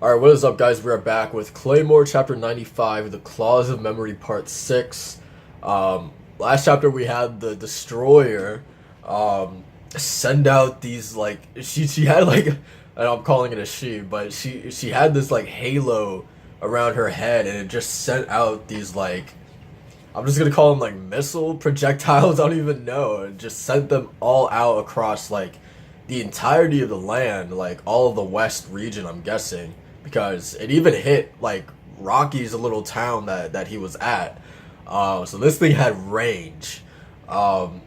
Alright, what is up, guys? We are back with Claymore Chapter 95, The Claws of Memory Part 6. Last chapter we had the Destroyer send out these, like, she had, like, and I'm calling it a she, but she had this, like, halo around her head, and it just sent out these, like, I'm just gonna call them, like, missile projectiles. I don't even know. It just sent them all out across, like, the entirety of the land, like, all of the west region, I'm guessing, because it even hit, like, Rocky's little town that he was at. So this thing had range. So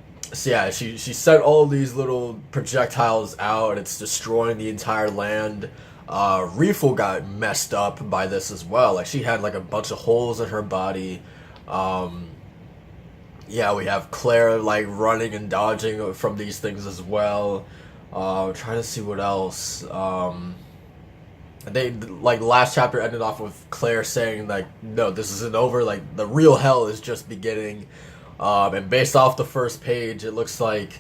yeah, she sent all these little projectiles out, and it's destroying the entire land. Riefel got messed up by this as well. Like, she had, like, a bunch of holes in her body. Yeah, we have Claire, like, running and dodging from these things as well. Trying to see what else. They, like, last chapter ended off with Claire saying, like, no, this isn't over. Like, the real hell is just beginning. And based off the first page, it looks like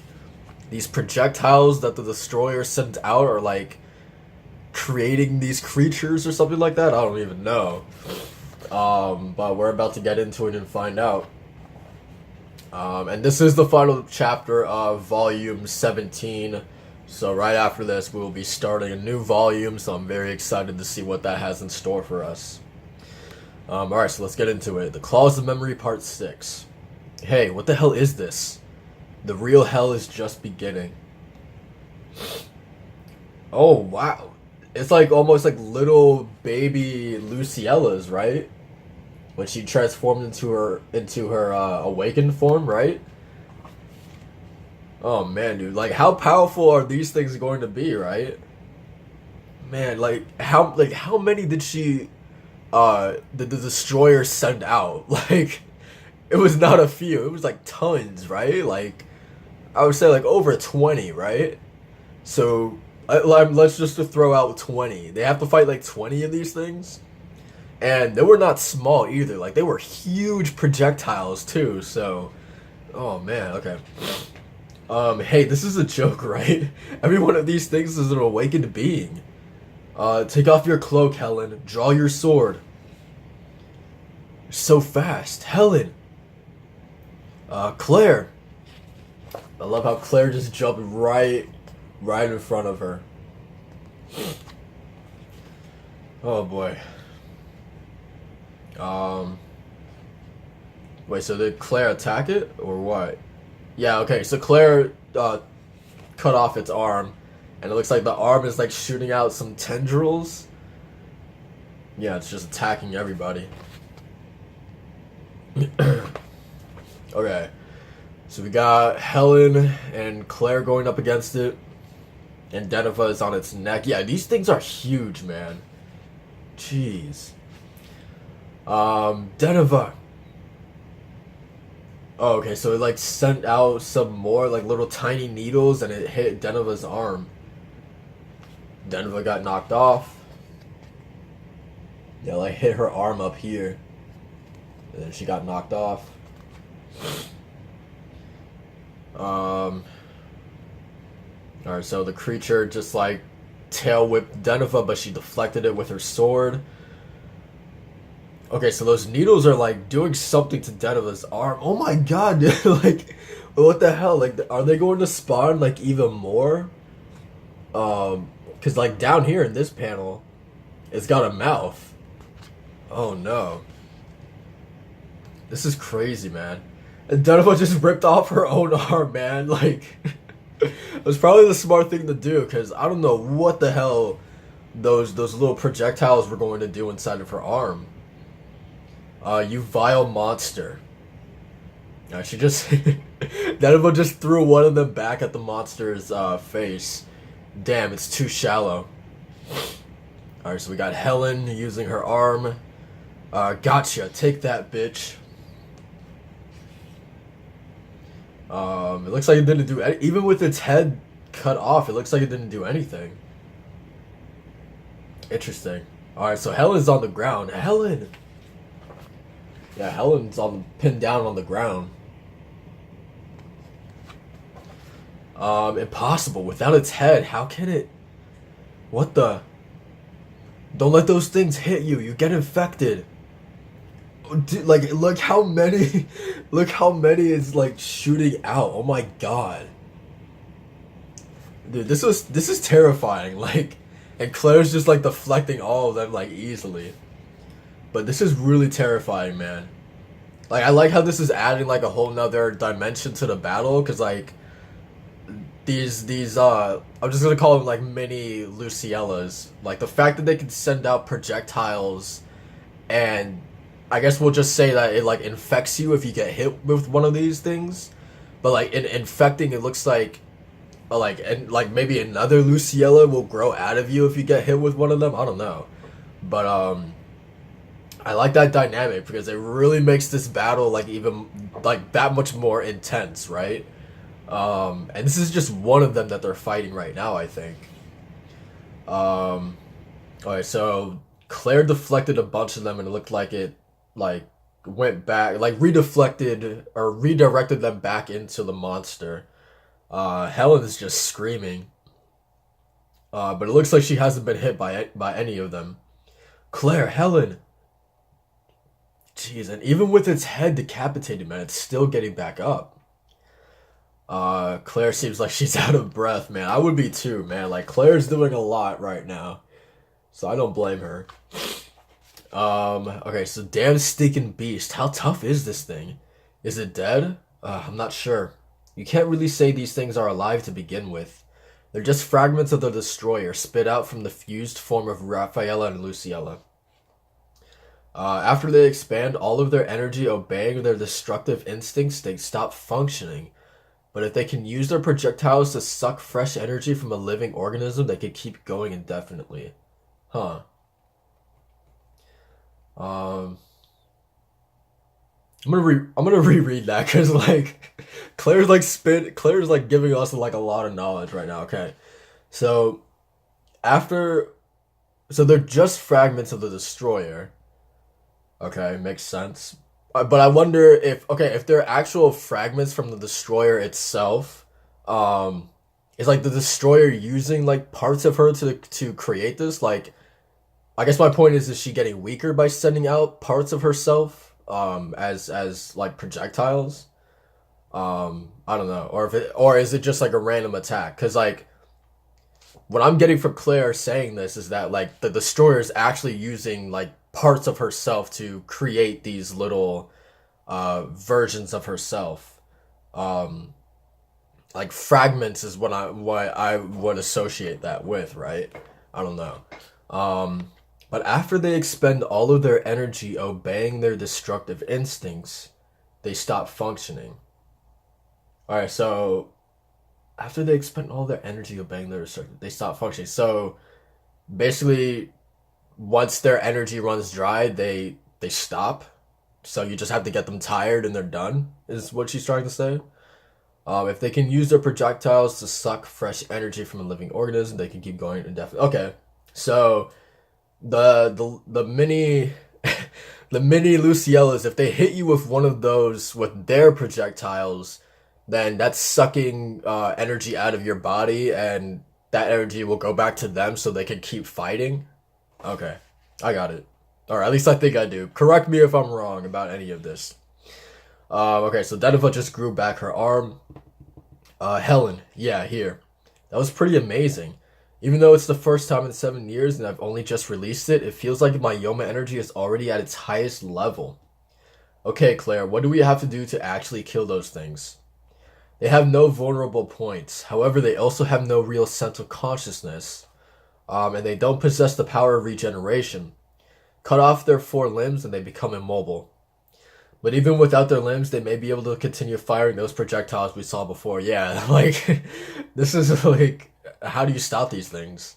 these projectiles that the Destroyer sent out are, like, creating these creatures or something like that. I don't even know. But we're about to get into it and find out. And this is the final chapter of Volume 17. So right after this, we will be starting a new volume, so I'm very excited to see what that has in store for us. Alright, so let's get into it. The Claws of Memory Part 6. Hey, what the hell is this? The real hell is just beginning. Oh, wow. It's like almost like little baby Luciella's, right? When she transformed into her awakened form, right? Oh man, dude, like, how powerful are these things going to be, right? Man, how many did the Destroyer send out? Like, it was not a few, it was like tons, right? Like, I would say like over 20, right? So let's just throw out 20. They have to fight like 20 of these things, and they were not small either. Like, they were huge projectiles too. So, oh man, okay. Hey, this is a joke, right? Every one of these things is an awakened being. Take off your cloak, Helen. Draw your sword. You're so fast. Helen! Claire! I love how Claire just jumped right in front of her. Oh boy. Wait, so did Claire attack it, or what? Yeah, okay, so Claire cut off its arm, and it looks like the arm is like shooting out some tendrils. Yeah, it's just attacking everybody. Okay, so we got Helen and Claire going up against it, and Deneva is on its neck. Yeah, these things are huge, man. Jeez. Deneva. Oh, okay, so it, like, sent out some more, like, little tiny needles, and it hit Deneva's arm. Deneva got knocked off. Yeah, like, hit her arm up here. And then she got knocked off. Alright, so the creature just, like, tail whipped Deneva, but she deflected it with her sword. Okay, so those needles are, like, doing something to Deneva's arm. Oh my god, dude. Like, what the hell? Like, are they going to spawn, like, even more? Because, like, down here in this panel, it's got a mouth. Oh, no. This is crazy, man. And Deneva just ripped off her own arm, man. Like, it was probably the smart thing to do, because I don't know what the hell those little projectiles were going to do inside of her arm. You vile monster. She just... Deneva just threw one of them back at the monster's face. Damn, it's too shallow. Alright, so we got Helen using her arm. Gotcha, take that, bitch. It looks like it didn't do any... Even with its head cut off, it looks like it didn't do anything. Interesting. Alright, so Helen's on the ground. Helen! Yeah, Helen's pinned down on the ground. Impossible. Without its head, how can it... What the... Don't let those things hit you. You get infected. Dude, like, look how many, look how many is like shooting out. Oh my god, dude, this is terrifying. Like, and Claire's just like deflecting all of them like easily. But this is really terrifying, man. Like, I like how this is adding like a whole nother dimension to the battle, cause like these I'm just gonna call them like mini Luciellas. Like the fact that they can send out projectiles, and I guess we'll just say that it like infects you if you get hit with one of these things. But like in infecting, it looks like and like maybe another Luciella will grow out of you if you get hit with one of them. I don't know, but I like that dynamic because it really makes this battle like even like that much more intense, right? And this is just one of them that they're fighting right now, I think. Alright, so Claire deflected a bunch of them and it looked like it like went back, like redeflected or redirected them back into the monster. Helen is just screaming. But it looks like she hasn't been hit by any of them. Claire, Helen. Jeez, and even with its head decapitated, man, it's still getting back up. Claire seems like she's out of breath, man. I would be too, man. Like, Claire's doing a lot right now. So I don't blame her. Okay, so damn stinking beast. How tough is this thing? Is it dead? I'm not sure. You can't really say these things are alive to begin with. They're just fragments of the destroyer spit out from the fused form of Raffaella and Luciella. After they expand all of their energy obeying their destructive instincts, they stop functioning. But if they can use their projectiles to suck fresh energy from a living organism, they can keep going indefinitely. Huh. I'm gonna reread that because like Claire's like giving us like a lot of knowledge right now. Okay, so after so they're just fragments of the destroyer. Okay, makes sense. But I wonder if okay if they're actual fragments from the destroyer itself. Is like the destroyer using like parts of her to create this? Like, I guess my point is she getting weaker by sending out parts of herself as like projectiles? I don't know, or if it or is it just like a random attack? Because like what I'm getting from Claire saying this is that like the destroyer is actually using like parts of herself to create these little versions of herself. Um, like fragments is what I would associate that with, right? I don't know. But after they expend all of their energy obeying their destructive instincts, they stop functioning. All right, so after they expend all their energy obeying their destructive, they stop functioning. So basically, once their energy runs dry, they stop. So you just have to get them tired and they're done. Is what she's trying to say. If they can use their projectiles to suck fresh energy from a living organism, they can keep going indefinitely. Okay, so the mini the mini Luciellas, if they hit you with one of those with their projectiles, then that's sucking energy out of your body, and that energy will go back to them so they can keep fighting. Okay, I got it. Or at least I think I do. Correct me if I'm wrong about any of this. Okay, so Deneva just grew back her arm. Helen, yeah, here. That was pretty amazing. Even though it's the first time in 7 years and I've only just released it, it feels like my Yoma energy is already at its highest level. Okay, Claire, what do we have to do to actually kill those things? They have no vulnerable points. However, they also have no real sense of consciousness. And they don't possess the power of regeneration. Cut off their 4 limbs and they become immobile. But even without their limbs, they may be able to continue firing those projectiles we saw before. Yeah, like, this is like, how do you stop these things?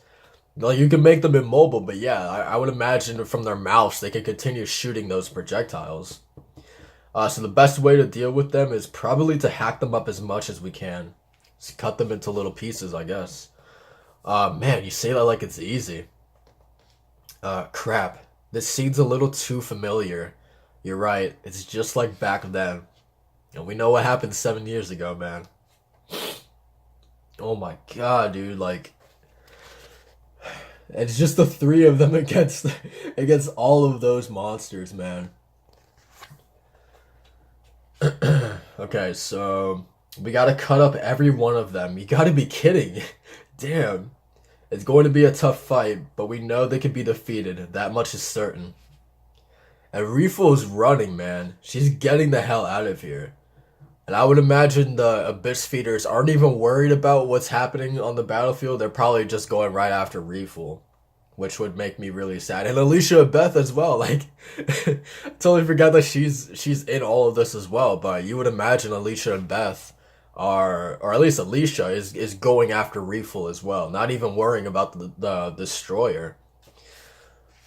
Like, you can make them immobile, but yeah, I would imagine from their mouths, they can continue shooting those projectiles. So the best way to deal with them is probably to hack them up as much as we can. Just cut them into little pieces, I guess. Man, you say that like it's easy. Crap. This scene's a little too familiar. You're right, it's just like back then. And we know what happened 7 years ago, man. Oh my god, dude, like... And it's just the three of them against all of those monsters, man. Okay, so we gotta cut up every one of them. You gotta be kidding. Damn. It's going to be a tough fight, but we know they can be defeated. That much is certain. And Rifu's running, man. She's getting the hell out of here. And I would imagine the Abyss Feeders aren't even worried about what's happening on the battlefield. They're probably just going right after Rifu, which would make me really sad. And Alicia and Beth as well. Like, I totally forgot that she's in all of this as well. But you would imagine Alicia and Beth are, or at least Alicia is going after Rifu as well, not even worrying about the destroyer.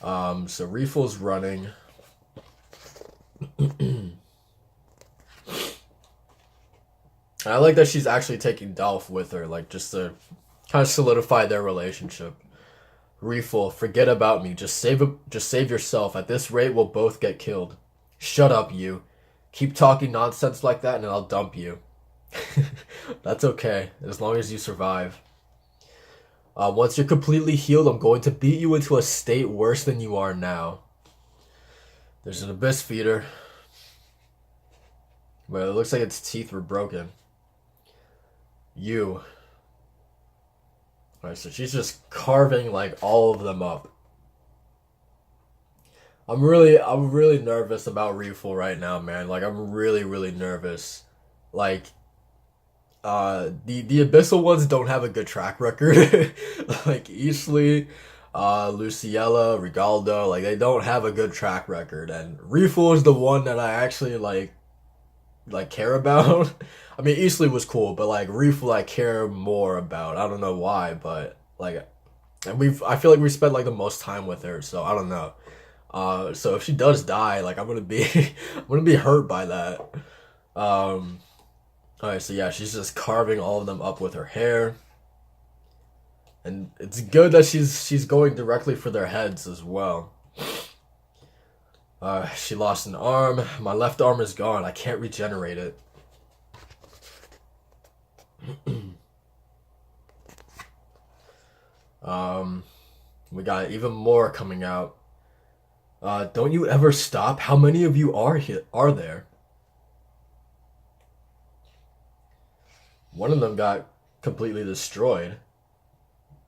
So Rifu's running. I like that she's actually taking Dolph with her, like just to kind of solidify their relationship. Rifu, forget about me. Just save yourself. At this rate, we'll both get killed. Shut up, you. Keep talking nonsense like that, and I'll dump you. That's okay, as long as you survive. Once you're completely healed, I'm going to beat you into a state worse than you are now. There's an Abyss Feeder. Well, it looks like its teeth were broken. You. Alright, so she's just carving like all of them up. I'm really nervous about Rifu right now, man. Like I'm really nervous. Like the abyssal ones don't have a good track record. Like Easley, Luciella, Rigaldo, like they don't have a good track record, and Rifu is the one that I actually like care about. I mean, Easley was cool, but like Rifu, I care more about. I don't know why, but like, and I feel like we spent like the most time with her, so I don't know. So if she does die, like I'm gonna be, I'm gonna be hurt by that. Alright, so yeah, she's just carving all of them up with her hair, and it's good that she's going directly for their heads as well. She lost an arm. My left arm is gone. I can't regenerate it. We got even more coming out. Don't you ever stop? How many of you are there? One of them got completely destroyed.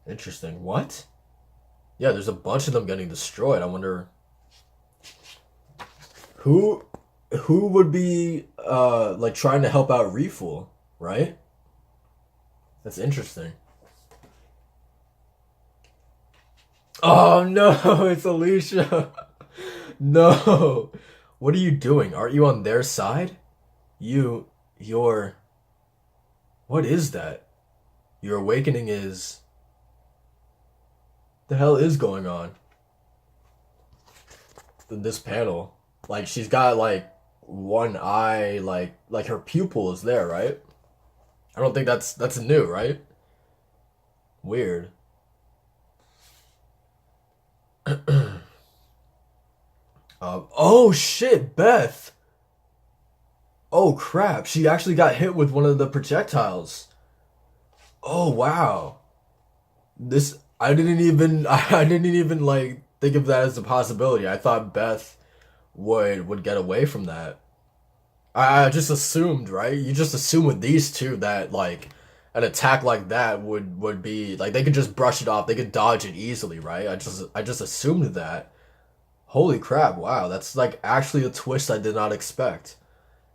Interesting. What? Yeah, there's a bunch of them getting destroyed. I wonder who would be like trying to help out Rifu, right? That's interesting. Oh no, it's Alicia. No. What are you doing? Aren't you on their side? You're what is that? Your awakening is the hell is going on in this panel? Like she's got like one eye, like her pupil is there, right? I don't think that's new, right? Weird. Oh shit, Beth. Oh crap, she actually got hit with one of the projectiles. Oh wow. This I didn't even I didn't even like think of that as a possibility. I thought Beth would get away from that. I just assumed, right? You just assume with these two that like an attack like that would be like they could just brush it off, they could dodge it easily, right? I just assumed that. Holy crap, wow, that's like actually a twist I did not expect.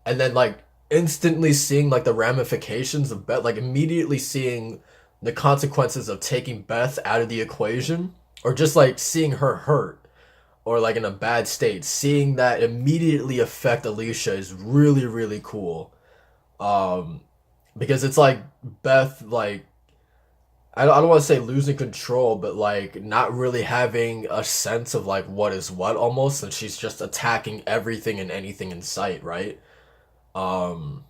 And then like instantly seeing like the ramifications of Beth, like immediately seeing the consequences of taking Beth out of the equation, or just like seeing her hurt or like in a bad state, seeing that immediately affect Alicia is really cool. Um, because it's like Beth, like I don't want to say losing control, but like not really having a sense of like what is what almost, and she's just attacking everything and anything in sight, right? Um,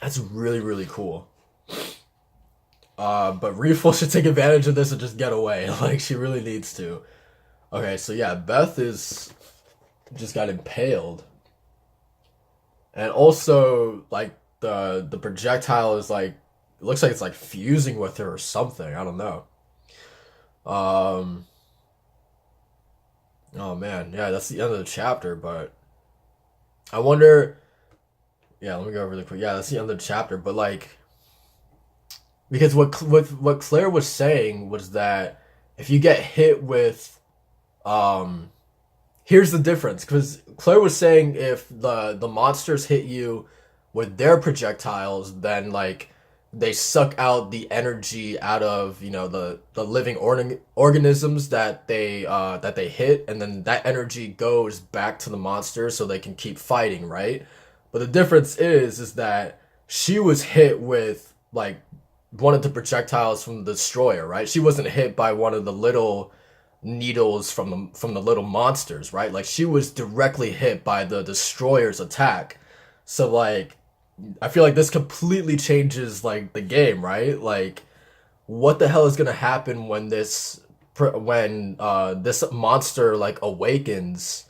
that's really cool. But Rifu should take advantage of this and just get away. Like she really needs to. Okay, so yeah, Beth is just got impaled, and also like the projectile is like it looks like it's like fusing with her or something. I don't know. Um, oh man, yeah, that's the end of the chapter. But I wonder. Yeah, let me go really quick. Yeah, that's the end of the chapter. But like, because what Claire was saying was that if you get hit with um here's the difference, because Claire was saying if the monsters hit you with their projectiles, then like they suck out the energy out of the living organisms that they hit, and then that energy goes back to the monsters so they can keep fighting, right? But the difference is that she was hit with like one of the projectiles from the destroyer, right? She wasn't hit by one of the little needles from the little monsters, right? Like she was directly hit by the destroyer's attack. So like I feel like this completely changes like the game, right? Like what the hell is going to happen when this monster like awakens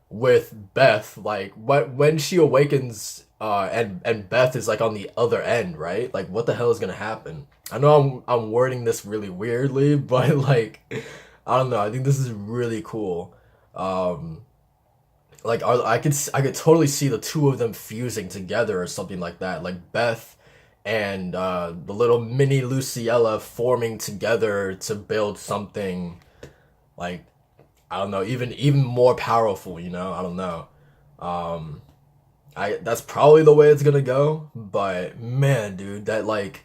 with Beth, like what when she awakens and Beth is like on the other end, right? Like what the hell is gonna happen? I know I'm wording this really weirdly, but like I don't know. I think this is really cool. Um, like I could totally see the two of them fusing together or something like that. Like Beth and the little mini Luciella forming together to build something like I don't know, even more powerful. I don't know. Um, I That's probably the way it's gonna go. But man, dude, that like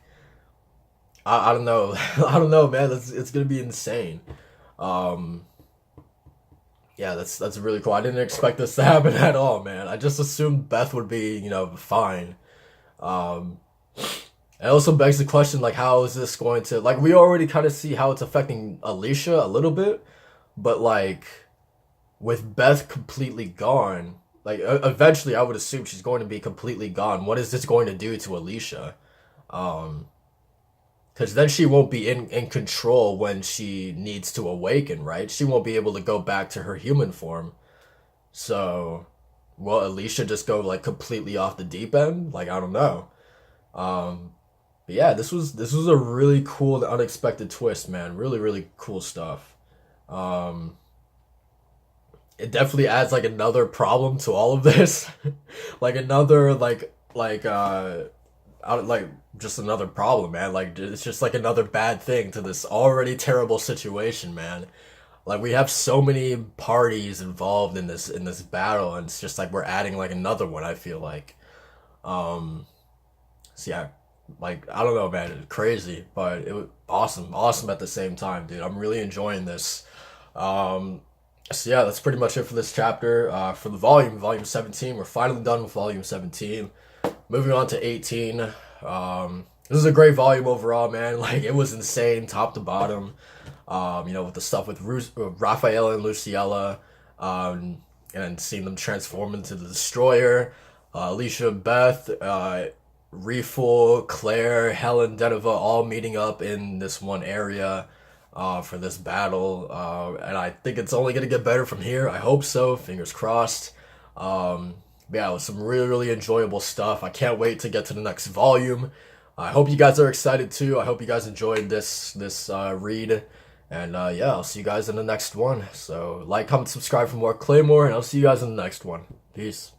I don't know, I don't know, man. It's gonna be insane. Um, yeah, that's really cool. I didn't expect this to happen at all, man. I just assumed Beth would be fine. Um, it also begs the question like, how is this going to like? We already kind of see how it's affecting Alicia a little bit, but like with Beth completely gone, like eventually I would assume she's going to be completely gone. What is this going to do to Alicia? Um, because then she won't be in control when she needs to awaken, right? She won't be able to go back to her human form. So, will Alicia just go like completely off the deep end? Like I don't know. Um, but yeah, this was a really cool and unexpected twist, man. Really, really cool stuff. Um, it definitely adds like another problem to all of this, like another like just another problem, man. Like it's just like another bad thing to this already terrible situation, man. Like we have so many parties involved in this battle, and it's just like we're adding like another one. I feel like, um, so yeah, like I don't know, man. It's crazy, but it was awesome, awesome at the same time, dude. I'm really enjoying this. Um, so yeah, that's pretty much it for this chapter. For the volume 17, we're finally done with volume 17. Moving on to 18. This is a great volume overall, man. Like it was insane, top to bottom. With the stuff with Raphael and Luciella, and seeing them transform into the Destroyer. Alicia, Beth, Reeful, Claire, Helen, Deneva, all meeting up in this one area for this battle. And I think it's only going to get better from here. I hope so. Fingers crossed. Yeah, it was some really, really enjoyable stuff. I can't wait to get to the next volume. I hope you guys are excited too. I hope you guys enjoyed this read. And yeah, I'll see you guys in the next one. So like, comment, subscribe for more Claymore, and I'll see you guys in the next one. Peace.